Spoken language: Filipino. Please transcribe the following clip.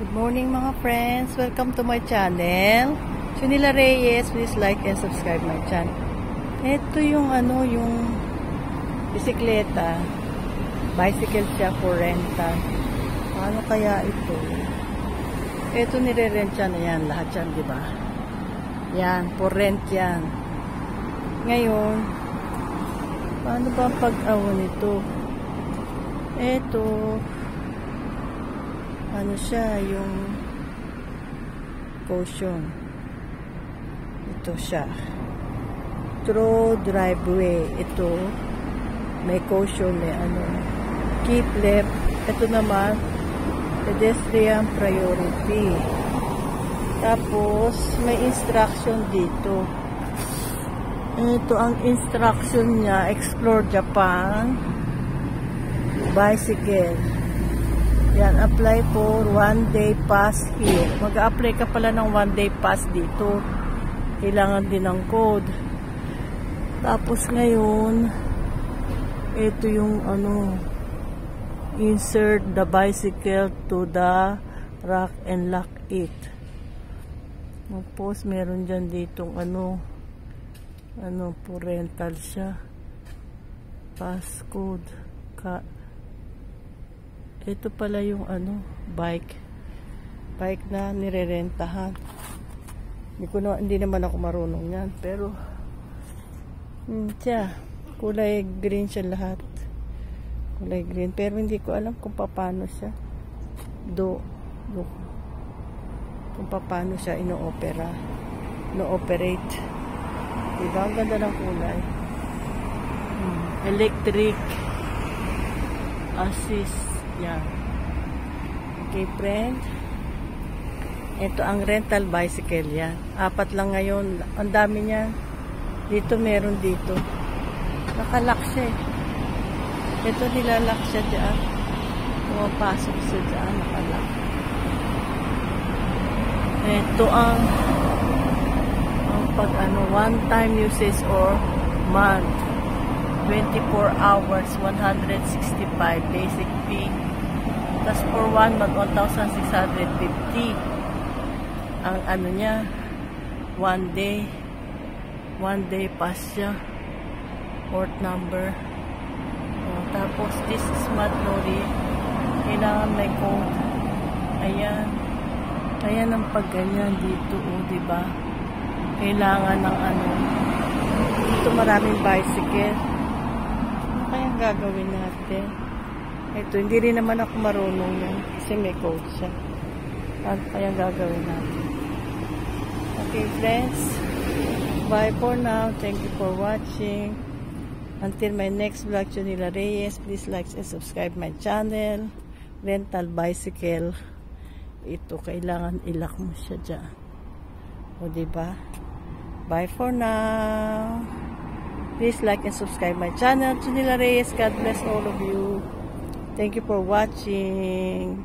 Good morning mga friends. Welcome to my channel. Chunila Reyes, please like and subscribe my channel. Ito yung yung bisikleta. Bicycle siya for rental. Paano kaya ito? Ito nire-rent siya na yan. Lahat yan, di ba? Yan, for rent yan. Ngayon, paano ba ang pag-awan nito? Ito, ano siya, yung caution. Ito siya. Through driveway. Ito, may caution, may keep left. Ito naman, pedestrian priority. Tapos, may instruction dito. Ito ang instruction niya, explore Japan, bicycle. Yan, apply for 1-day pass here. Mag-a-apply ka pala ng 1-day pass dito. Kailangan din ng code. Tapos ngayon, ito yung insert the bicycle to the rack and lock it. Tapos meron dyan ditong po rental siya. Passcode. Ito pala yung bike na nirerentahan. Hindi naman ako marunong yan, pero kulay green siya lahat. Kulay green, pero hindi ko alam kung paano siya kung paano siya ino-operate. Diba? Ang ganda ng kulay. Electric assist. Yan. Okay, friend. Ito ang rental bicycle yan. 4 lang ngayon. Ang dami niya. Dito meron dito. Nakalock siya eh. Ito nilalock siya dyan. Pumapasok siya dyan. Nakalock. Ito ang pag one time usage or month. 24 hours, 165 basic fee. Tapos for 1 month, 1,650. Ang niya, 1 day pass siya. Port number. Tapos this is smart lorry. Kailangan may code. Ayan. Ayan ang pagganyan dito, diba? Kailangan ng dito maraming bicycle. Kayang gagawin natin. Ito, hindi rin naman ako marunong yan kasi may code siya. At kayang gagawin natin. Okay, friends. Bye for now. Thank you for watching. Until my next vlog, Chunila Reyes, please like and subscribe my channel. Rental bicycle. Ito, kailangan ilak mo siya dyan. O, diba? Bye for now. Please like and subscribe my channel, Chunila Reyes. God bless all of you. Thank you for watching.